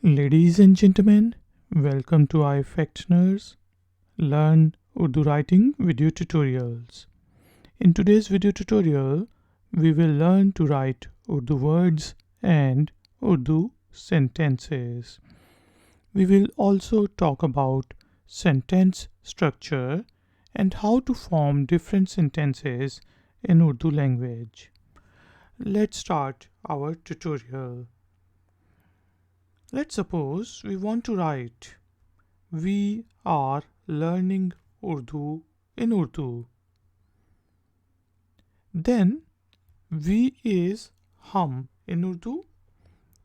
Ladies and gentlemen, welcome to iFactioners Learn Urdu Writing video tutorials. In today's video tutorial, we will learn to write Urdu words and Urdu sentences. We will also talk about sentence structure and how to form different sentences in Urdu language. Let's start our tutorial. Let's suppose we want to write, we are learning Urdu in Urdu. Then, we is hum in Urdu,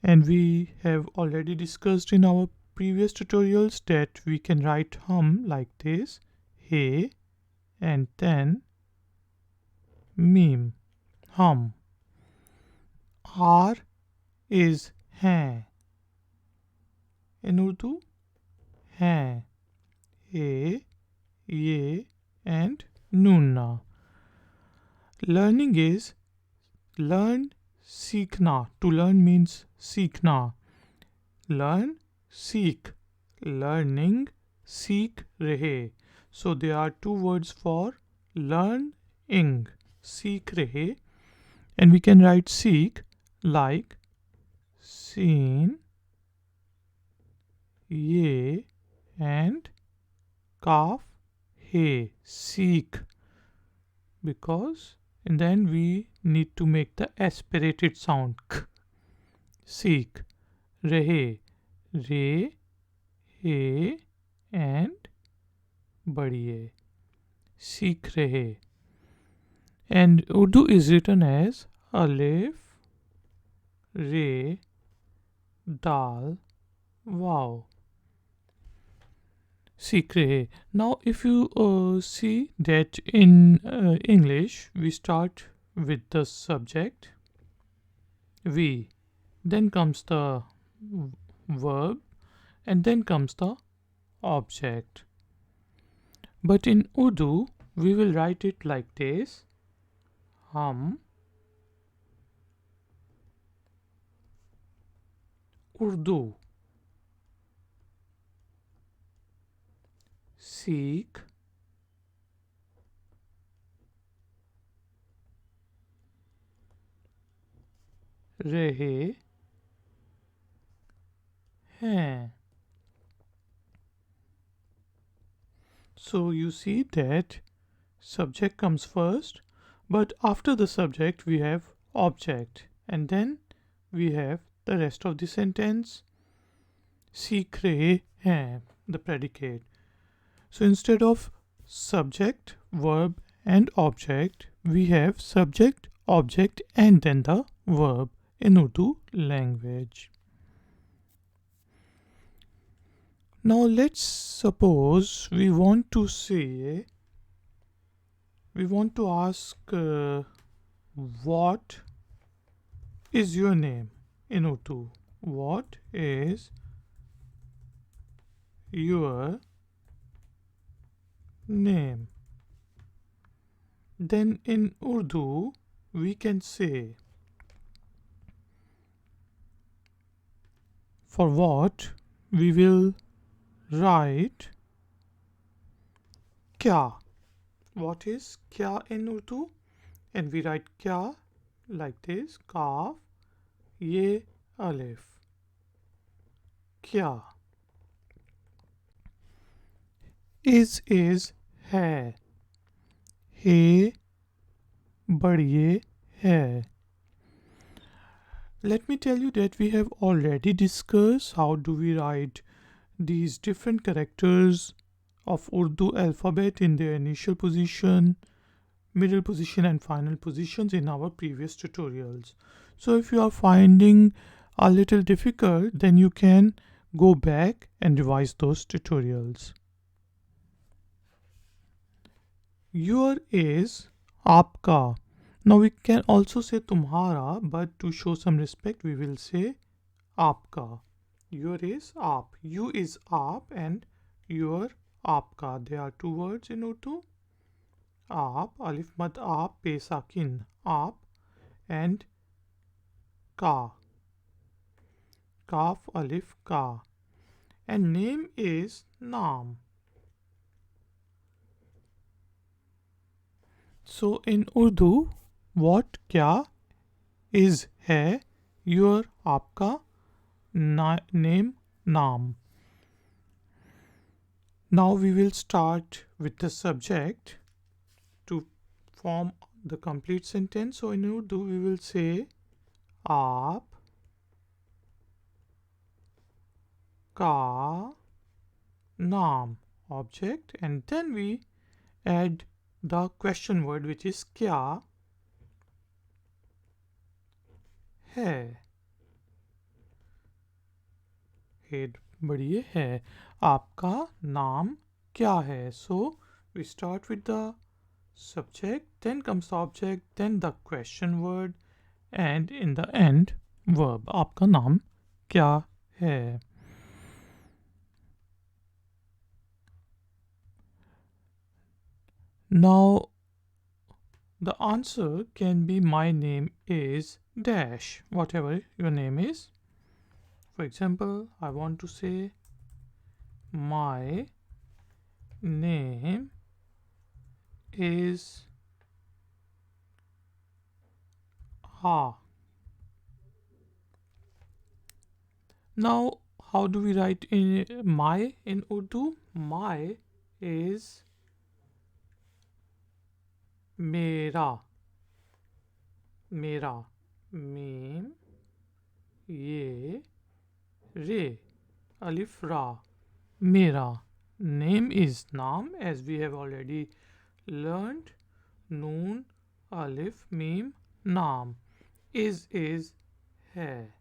and we have already discussed in our previous tutorials that we can write hum like this, he, and then meme, hum. R is hain. In Urdu, hain, a, ye, and noon. Learning is learn, seekhna. To learn means seekhna. Learn, seek. Learning, seek rahe. So there are two words for learning. Seek rahe. And we can write seek like seen, ye, and kaf, he, seek, because and then we need to make the aspirated sound k. Seek, rahe, re, he, and badiye, seek rahe. And Urdu is written as alif, re, dal, wow. Seek rahe. Now, if you see that in English, we start with the subject, we, then comes the verb, and then comes the object. But in Urdu, we will write it like this, hum Urdu सीख रहे हैं. So you see that subject comes first, but after the subject we have object, and then we have the rest of the sentence. सीख रहे हैं, the predicate. So instead of subject, verb, and object, we have subject, object, and then the verb in Urdu language. Now let's suppose we want to ask what is your name in Urdu? What is your name? Then in Urdu we can say, for what we will write kya. What is kya in Urdu? And we write kya like this, kaf, ye, alif. Kya. Is है, हे बढ़िए है. Let me tell you that we have already discussed how do we write these different characters of Urdu alphabet in their initial position, middle position, and final positions in our previous tutorials. So if you are finding a little difficult, then you can go back and revise those tutorials. Your is आपका. Now we can also say तुम्हारा, but to show some respect we will say आपका. Your is आप. You is आप and your आपका. There are two words in Urdu. आप, alif mad आप, pe sakin, आप, and का. Kaf Alif Ka. And name is Naam. So in Urdu, what, kya, is, hai, your, aapka, name, naam. Now we will start with the subject to form the complete sentence. So in Urdu we will say aap ka naam, object, and then we add the question word, which is kya hai. Head बढ़िए है, आपका नाम क्या है. So we start with the subject, then comes the object, then the question word, and in the end verb. आपका नाम क्या है. Now the answer can be my name is dash, whatever your name is. For example, I want to say my name is Ha. Now, how do we write in my in Urdu? My is mera. Mera. Mim. Ye. Re. Alif Ra. Mera. Name is Naam, as we have already learned. Noon. Alif. Mim. Naam. Is hai.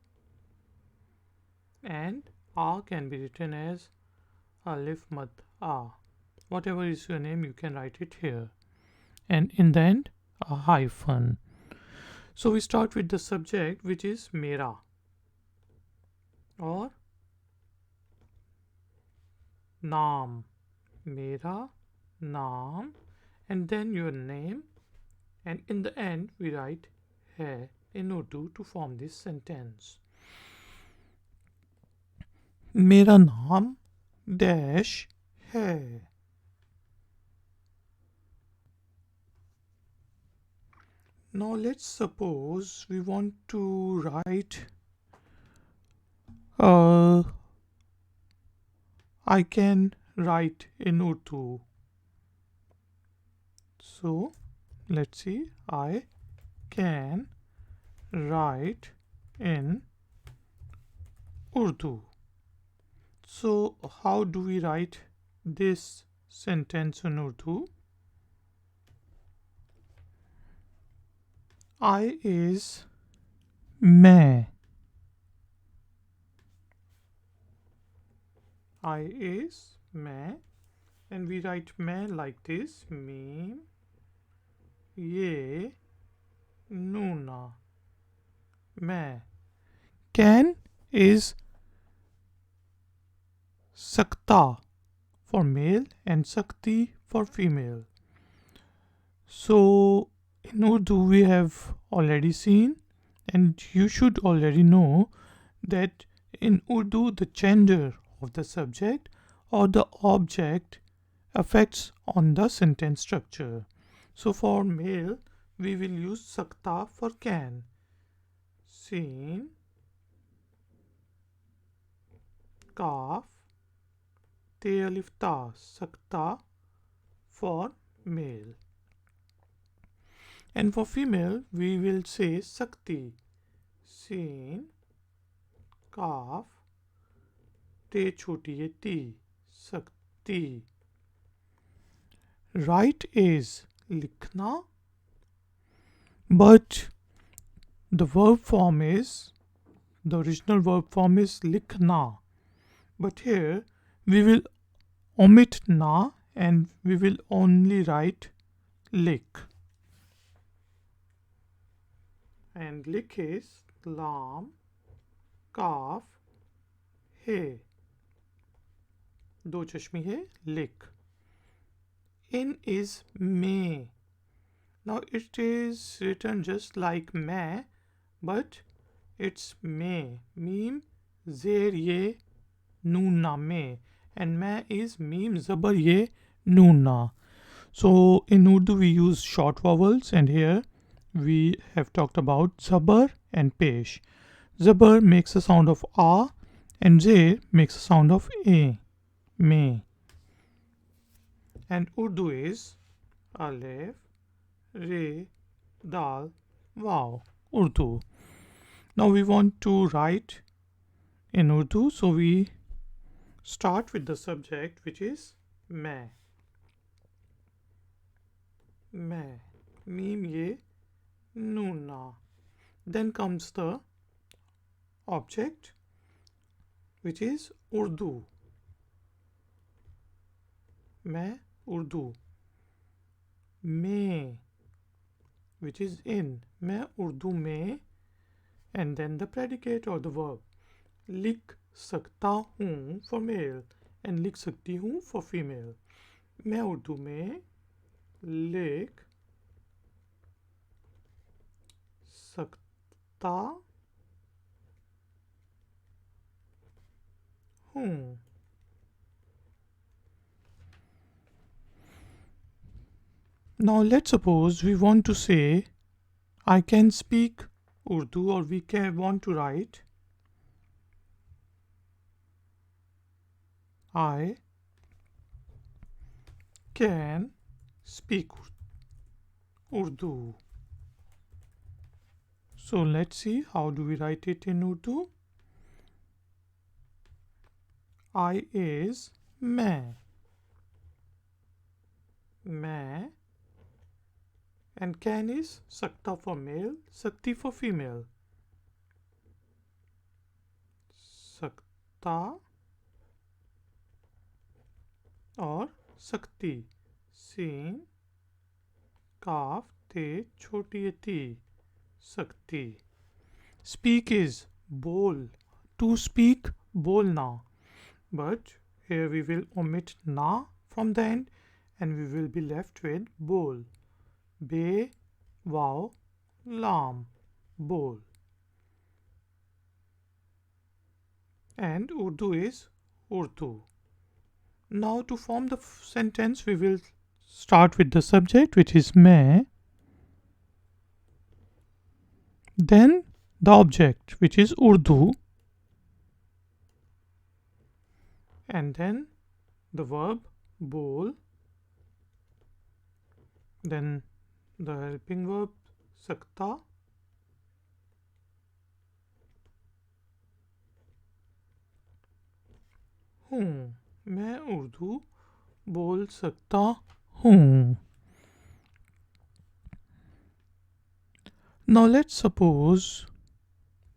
And A can be written as Alif Mad A. Whatever is your name, you can write it here. And in the end, a hyphen. So we start with the subject, which is Mera or Naam. Mera Naam, and then your name, and in the end we write hai in Urdu to form this sentence. मेरा नाम dash है. Now let's suppose we want to write I can write in Urdu. So let's see, I can write in Urdu. So how do we write this sentence in Urdu? I is मैं. I is मैं, and we write मैं like this: meme ये नूना मैं. Can is sakta for male and sakti for female. So in Urdu we have already seen, and you should already know, that in Urdu the gender of the subject or the object affects on the sentence structure. So for male we will use sakta for can. Sin, kaf, te alif ta, sakta for male. And for female we will say sakti. Sin, kaf, te choti hai ti, sakti. Write is likhna, but the verb form is, the original verb form is likhna. But here we will omit na and we will only write lik. And lik is lam, kaf, he. दो चश्मी है, lik. In is may. Now it is written just like मैं, but it's may. Meem, Zer ye noon na me, and ma is mim zabar ye noon na. So in Urdu we use short vowels, and here we have talked about zabar and pesh. Zabar makes a sound of a, and zer makes a sound of a, me. And Urdu is alif, re, dal, waw, Urdu. Now we want to write in Urdu, so we start with the subject, which is मैं. मैं, mim ye noon na. Then comes the object, which is Urdu. मैं Urdu. मैं, which is in. मैं Urdu में, and then the predicate or the verb. लिख सकता हूँ for male and लिख सकती हूँ for female. मैं उर्दू में लिख सकता हूँ. Now let's suppose we want to say I can speak Urdu, or we want to write I can speak Urdu. So let's see how do we write it in Urdu. I is मैं, and can is sakta for male, sakti for female. Sakta और sakti, sin काफ ते छोटी ती, sakti. Speak is बोल, to speak बोलना, but here we will omit na from the end and we will be left with बोल. Be, wow, lam, बोल. And Urdu is Urdu. Now to form the sentence, we will start with the subject, which is मैं, then the object, which is Urdu, and then the verb बोल, then the helping verb सकता, हूँ. मैं उर्दू बोल सकता हूँ. Now let's suppose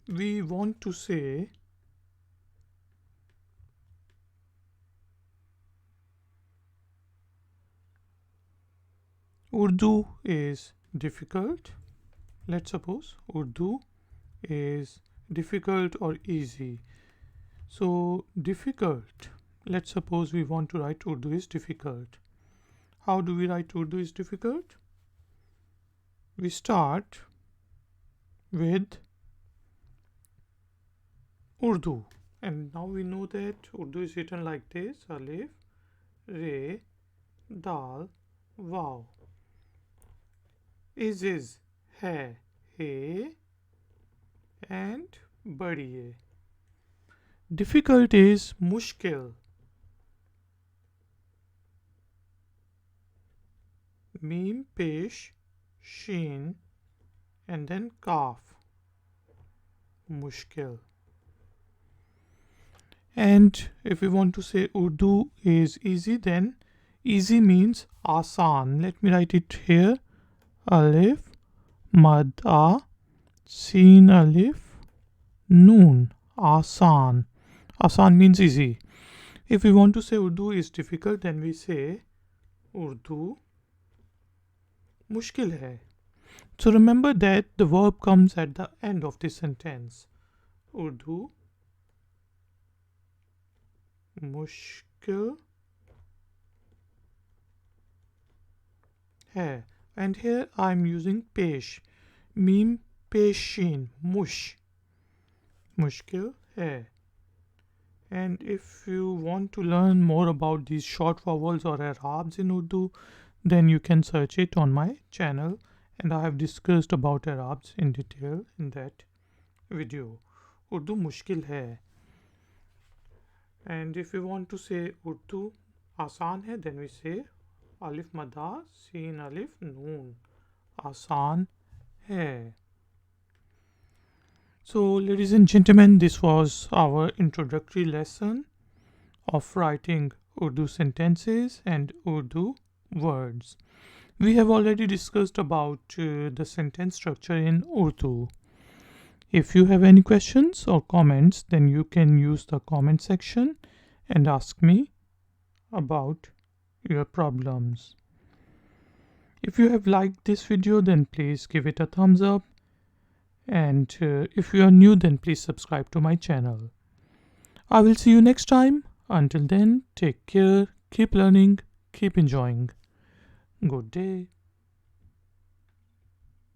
we want to say Urdu is difficult. Let's suppose Urdu is difficult or easy. So difficult, let's suppose we want to write Urdu is difficult. How do we write Urdu is difficult? We start with Urdu, and now we know that Urdu is written like this: alif, re, dal, waw. Is hai, he, and badiye. Difficult is mushkil, mim, pesh, sheen, and then kaf, mushkil. And if we want to say Urdu is easy, then easy means asan. Let me write it here: alif, mad a, seen alif, noon, asan. Asan means easy. If we want to say Urdu is difficult, then we say Urdu mushkil hai. So remember that the verb comes at the end of this sentence. Urdu mushkil hai. And here I am using pesh, mim peshin, mushkil hai. And if you want to learn more about these short vowels or Arabs in Urdu, then you can search it on my channel, and I have discussed about Arabs in detail in that video. Urdu mushkil hai. And if we want to say Urdu आसान है, then we say alif madda sin alif noon. आसान है. So, ladies and gentlemen, this was our introductory lesson of writing Urdu sentences and Urdu words. We have already discussed about the sentence structure in Urdu. If you have any questions or comments, then you can use the comment section and ask me about your problems. If you have liked this video, then please give it a thumbs up. And if you are new, then please subscribe to my channel. I will see you next time. Until then, take care, keep learning, keep enjoying. Good day.